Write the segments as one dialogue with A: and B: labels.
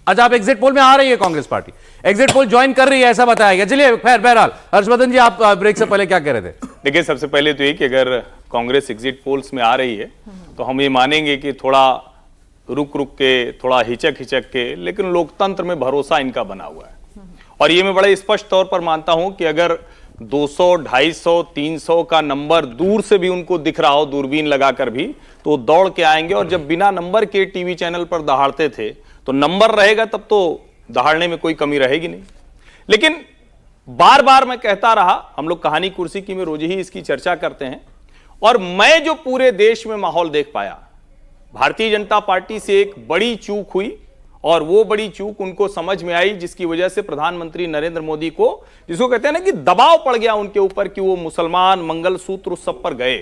A: अच्छा, आप exit poll में आ रही है Congress party, exit poll join कर रही है ऐसा बताया गया। चलिए खैर, बहरहाल हर्षवर्धन जी, आप ब्रेक से पहले क्या कह रहे थे?
B: देखिए, सबसे पहले तो ये कि अगर कांग्रेस एग्जिट पोल्स में आ रही है तो हम ये मानेंगे कि थोड़ा रुक रुक के, थोड़ा हिचक हिचक के, लेकिन लोकतंत्र में भरोसा इनका बना हुआ है। और ये मैं बड़े स्पष्ट तौर पर मानता हूं कि अगर 200, 250, 300 का नंबर दूर से भी उनको दिख रहा हो, दूरबीन लगाकर भी, तो दौड़ के आएंगे। और जब बिना नंबर के टीवी चैनल पर दहाड़ते थे, तो नंबर रहेगा तब तो दहाड़ने में कोई कमी रहेगी नहीं। लेकिन बार बार मैं कहता रहा, हम लोग कहानी कुर्सी की में रोज ही इसकी चर्चा करते हैं, और मैं जो पूरे देश में माहौल देख पाया, भारतीय जनता पार्टी से एक बड़ी चूक हुई, और वो बड़ी चूक उनको समझ में आई, जिसकी वजह से प्रधानमंत्री नरेंद्र मोदी को, जिसको कहते हैं ना कि दबाव पड़ गया उनके ऊपर कि वो मुसलमान मंगलसूत्र उस सब पर गए।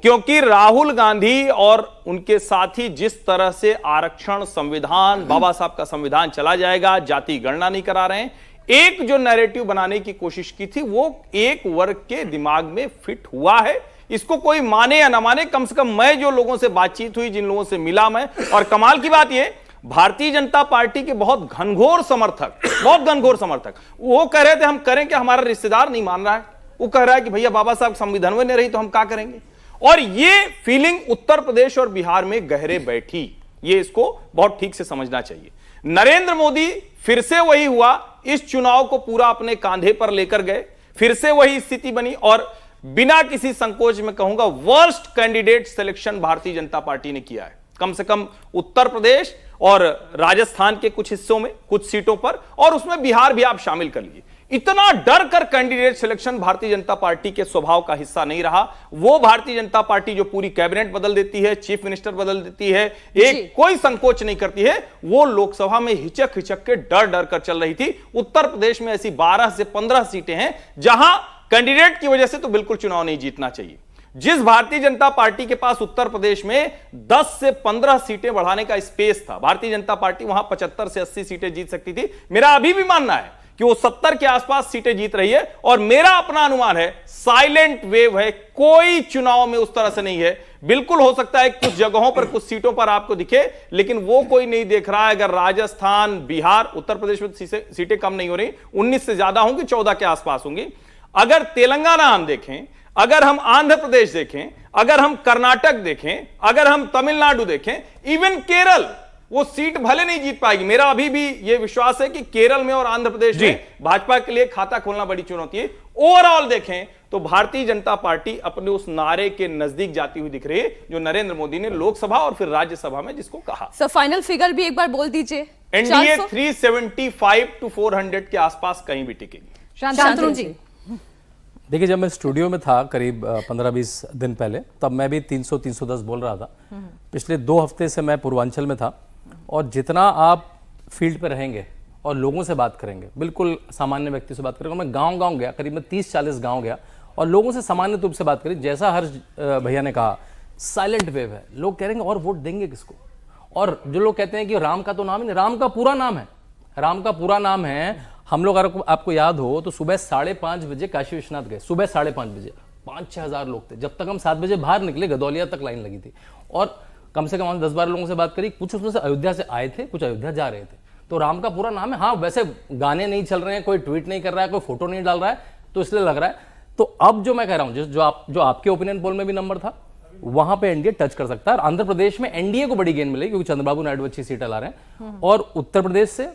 B: क्योंकि राहुल गांधी और उनके साथी जिस तरह से आरक्षण, संविधान, बाबा साहब का संविधान चला जाएगा, जाति गणना नहीं करा रहे हैं, एक जो नैरेटिव बनाने की कोशिश की थी, वो एक वर्ग के दिमाग में फिट हुआ है। इसको कोई माने या ना माने, कम से कम मैं जो लोगों से बातचीत हुई, जिन लोगों से मिला मैं, और कमाल की बात यह, भारतीय जनता पार्टी के बहुत घनघोर समर्थक वो कह रहे थे हम करें क्या, हमारा रिश्तेदार नहीं मान रहा है, वो कह रहा है कि भैया बाबा साहब संविधान में नहीं रही तो हम क्या करेंगे। और ये फीलिंग उत्तर प्रदेश और बिहार में गहरे बैठी, ये इसको बहुत ठीक से समझना चाहिए। नरेंद्र मोदी फिर से वही हुआ, इस चुनाव को पूरा अपने कांधे पर लेकर गए, फिर से वही स्थिति बनी, और बिना किसी संकोच में कहूंगा worst candidate selection Bharatiya Janata party ने किया है। कम से कम उत्तर प्रदेश और राजस्थान के कुछ हिस्सों में, कुछ सीटों पर, और उसमें बिहार भी आप शामिल कर लीजिए। इतना डर कर candidate selection Bharatiya Janata party के स्वभाव का हिस्सा नहीं रहा। वो भारतीय जनता पार्टी जो पूरी कैबिनेट बदल देती है, चीफ मिनिस्टर बदल देती है, एक कोई संकोच नहीं करती है, वो लोकसभा में हिचक हिचक के डर डर कर चल रही थी। उत्तर प्रदेश में ऐसी 12 से 15 सीटें हैं जहां कैंडिडेट की वजह से तो बिल्कुल चुनाव नहीं जीतना चाहिए। जिस भारतीय जनता पार्टी के पास उत्तर प्रदेश में 10 से 15 सीटें बढ़ाने का स्पेस था, भारतीय जनता पार्टी वहां 75 से 80 सीटें जीत सकती थी। मेरा अभी भी मानना है कि वो 70 के आसपास सीटें जीत रही है, और मेरा अपना अनुमान है साइलेंट वेव है, कोई चुनाव में उस तरह से नहीं है। बिल्कुल हो सकता है कुछ जगहों पर, कुछ सीटों पर आपको दिखे, लेकिन वो कोई नहीं देख रहा है। अगर राजस्थान, बिहार, उत्तर प्रदेश में सीटें कम नहीं हो रही, 19 से ज्यादा होंगी, 14 के आसपास होंगी। अगर तेलंगाना हम देखें, अगर हम आंध्र प्रदेश देखें, अगर हम कर्नाटक देखें, अगर हम तमिलनाडु देखें, इवन केरल, वो सीट भले नहीं जीत पाएगी। मेरा अभी भी यह विश्वास है कि केरल में और आंध्र प्रदेश में भाजपा के लिए खाता खोलना बड़ी चुनौती है। ओवरऑल देखें तो भारतीय जनता पार्टी अपने उस नारे के नजदीक जाती हुई दिख रही है जो नरेंद्र मोदी ने लोकसभा और फिर राज्यसभा में जिसको कहा।
C: सर, फाइनल फिगर भी एक बार बोल दीजिए।
B: एनडीए 375 to 400 के आसपास कहीं भी टिकेगी।
C: शांतनु जी,
A: देखिए, जब मैं स्टूडियो में था करीब 15-20 दिन पहले, तब मैं भी 300-310 बोल रहा था। पिछले 2 हफ्ते से मैं पूर्वांचल में था, और जितना आप फील्ड पे रहेंगे और लोगों से बात करेंगे, बिल्कुल सामान्य व्यक्ति से बात करेंगे, मैं गांव-गांव गया, करीब मैं 30-40 गांव गया और लोगों से सामान्य रूप से बात करी। जैसा हर्ष भैया ने कहा, साइलेंट वेव है, लोग कह रहे हैं और वोट देंगे किसको। और जो लोग कहते हैं कि राम का तो नाम ही नहीं, राम का पूरा नाम है, राम का पूरा नाम है। हम लोग आपको याद हो तो सुबह 5:30 बजे काशी विश्वनाथ गए, सुबह 5:30 बजे 5-6 हज़ार लोग थे। जब तक हम 7 बजे बाहर निकले, गदौलिया तक लाइन लगी थी, और कम से कम 10-12 लोगों से बात करी। कुछ उसमें से अयोध्या से आए थे, कुछ अयोध्या जा रहे थे। तो राम का पूरा नाम है। हाँ, वैसे गाने नहीं चल रहे हैं, कोई ट्वीट नहीं कर रहा है, कोई फोटो नहीं डाल रहा है, तो इसलिए लग रहा है। तो अब जो मैं कह रहा हूं, जो आपके ओपिनियन पोल में भी नंबर था, वहां पे एनडीए टच कर सकता है। और आंध्र प्रदेश में एनडीए को बड़ी गेन मिलेगी क्योंकि चंद्रबाबू नायडू अच्छी सीटें ला रहे हैं, और उत्तर प्रदेश से,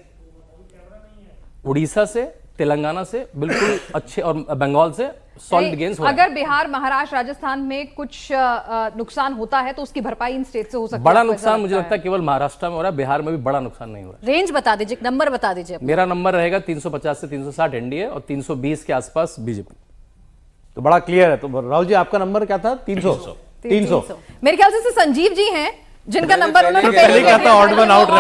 A: उड़ीसा से, तेलंगाना से बिल्कुल अच्छे, और बंगाल से सॉलिड गेन्स हो रहे हैं।
C: अगर बिहार, महाराष्ट्र, राजस्थान में कुछ नुकसान होता है तो उसकी भरपाई इन स्टेट से हो सकती है।
A: बड़ा नुकसान मुझे लगता है केवल महाराष्ट्र में हो रहा है, बिहार में भी बड़ा नुकसान नहीं हो रहा है।
C: रेंज बता दीजिए, नंबर बता दीजिए।
A: मेरा नंबर रहेगा 350 से 360 एनडीए और 320 के आसपास बीजेपी।
D: तो बड़ा क्लियर है। तो राहुल जी, आपका नंबर क्या था? 300।
C: मेरे ख्याल से संजीव जी हैं जिनका नंबर उन्होंने
D: पहले क्या था, ऑड वन आउट।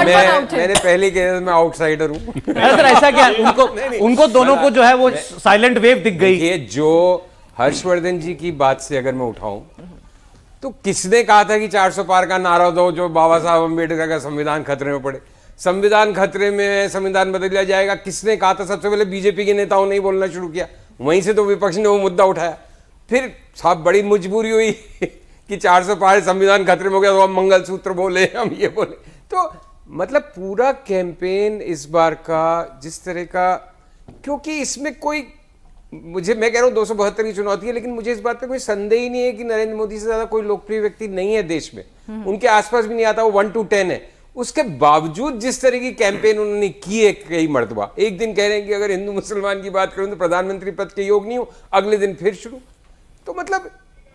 E: मैंने पहले कहा मैं आउटसाइडर हूं।
D: सर, ऐसा क्या उनको दोनों को जो है वो साइलेंट वेव दिख गई।
E: ये जो हर्षवर्धन जी की बात से अगर मैं उठाऊं, तो किसने कहा था कि 400 पार का नारा दो जो बाबा साहब अम्बेडकर का संविधान खतरे में पड़े? संविधान खतरे में है, संविधान बदल दिया जाएगा, किसने कहा था? सबसे पहले बीजेपी के नेताओं ने ही बोलना शुरू किया, वहीं से तो विपक्ष ने वो मुद्दा उठाया। फिर साहब बड़ी मजबूरी हुई कि 400 पार संविधान खतरे में हो गया, तो हम मंगलसूत्र बोले, हम ये बोले। तो मतलब पूरा कैंपेन इस बार का जिस तरह का, क्योंकि इसमें कोई, मैं कह रहा हूं 272 की चुनौती है, लेकिन मुझे इस बात पे कोई संदेह ही नहीं है कि नरेंद्र मोदी से ज्यादा कोई लोकप्रिय व्यक्ति नहीं है देश में, उनके आसपास भी नहीं आता, वो 1 to 10 है। उसके बावजूद जिस तरह की कैंपेन उन्होंने की है कई मर्तबा, एक दिन कह रहे हैं कि अगर हिंदू मुसलमान की बात करूं तो प्रधानमंत्री पद के योग नहीं हो, अगले दिन फिर शुरू। तो मतलब,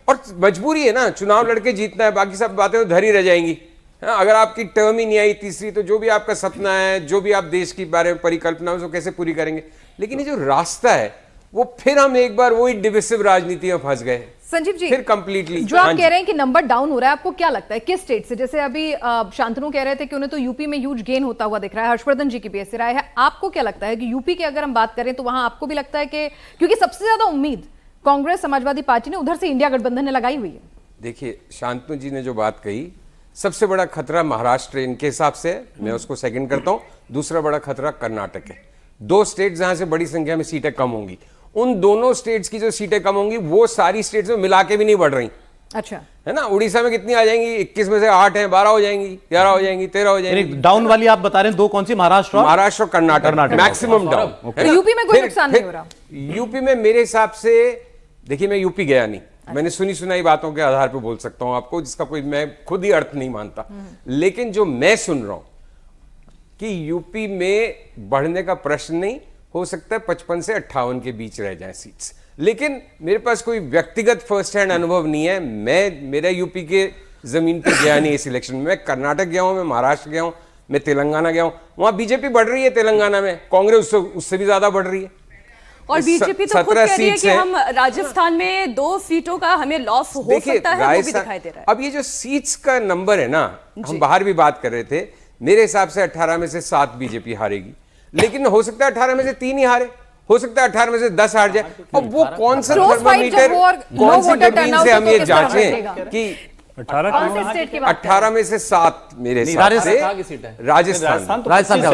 E: और मजबूरी है ना, चुनाव लड़के जीतना है, बाकी सब बातें तो धरी रह जाएंगी। हाँ, अगर आपकी टर्म ही नहीं आई तीसरी, तो जो भी आपका सपना है, जो भी आप देश के बारे में परिकल्पना है, उसको कैसे पूरी करेंगे। लेकिन ये जो रास्ता है, वो फिर हम एक बार वही डिविसिव राजनीति में फंस गए
C: संजीव जी,
E: फिर कंप्लीटली।
C: जो आप कह रहे हैं कि नंबर डाउन हो रहा है, आपको क्या लगता है किस स्टेट से? जैसे अभी शांतनु कह रहे थे कि उन्हें तो यूपी में ह्यूज गेन होता हुआ दिख रहा है, हर्षवर्धन जी की भी ऐसी राय है। आपको क्या लगता है कि यूपी की अगर हम बात करें तो वहां आपको भी लगता है कि, क्योंकि सबसे ज्यादा उम्मीद कांग्रेस समाजवादी पार्टी ने उधर से इंडिया गठबंधन ने लगाई हुई है।
E: देखिए, शांतनु जी ने जो बात कही, सबसे बड़ा खतरा महाराष्ट्र इनके हिसाब से है, मैं उसको सेकंड करता हूं। दूसरा बड़ा खतरा कर्नाटक है। 2 स्टेट जहां से बड़ी संख्या में सीटें कम होंगी, उन दोनों स्टेट्स की जो सीटें कम होंगी वो सारी स्टेट्स में मिला के भी नहीं बढ़ रही।
C: अच्छा,
E: है ना, उड़ीसा में कितनी आ जाएंगी? 21 में से 8 हैं, 12 हो जाएंगी, 11 हो जाएंगी, 13 हो जाएंगी।
D: डाउन वाली आप बता रहे हैं, 2 कौन सी? महाराष्ट्र
E: और कर्नाटक मैक्सिमम डाउन।
C: तो यूपी में कोई नुकसान नहीं हो रहा?
E: यूपी में मेरे हिसाब से, देखिए मैं यूपी गया नहीं, मैंने सुनी सुनाई बातों के आधार पर बोल सकता हूं आपको, जिसका कोई मैं खुद ही अर्थ नहीं मानता। लेकिन जो मैं सुन रहा हूं कि यूपी में बढ़ने का प्रश्न नहीं, हो सकता है 55 से 58 के बीच रह जाएं सीट्स। लेकिन मेरे पास कोई व्यक्तिगत फर्स्ट हैंड अनुभव नहीं है, मेरा यूपी के जमीन पर गया नहीं इस इलेक्शन में। मैं कर्नाटक गया हूं, मैं महाराष्ट्र गया हूं, मैं तेलंगाना गया हूं, वहां बीजेपी बढ़ रही है, तेलंगाना में कांग्रेस उससे भी ज्यादा बढ़ रही है।
F: और बीजेपी तो खुद कह रही है कि हम राजस्थान में 2 सीटों का हमें लॉस हो सकता है, वो भी दिखाई दे रहा है।
E: अब ये जो सीट्स का नंबर है ना, हम बाहर भी बात कर रहे थे, मेरे हिसाब से 18 में से 7 बीजेपी हारेगी, लेकिन हो सकता है 18 में से 3 ही हारे, हो सकता है 18 में से 10 हार जाए। अब वो कौन सा थर्मामीटर, कौन सी दूरबीन से हम ये जांचें कि 18 में से 7 मेरे हिसाब से राजस्थान।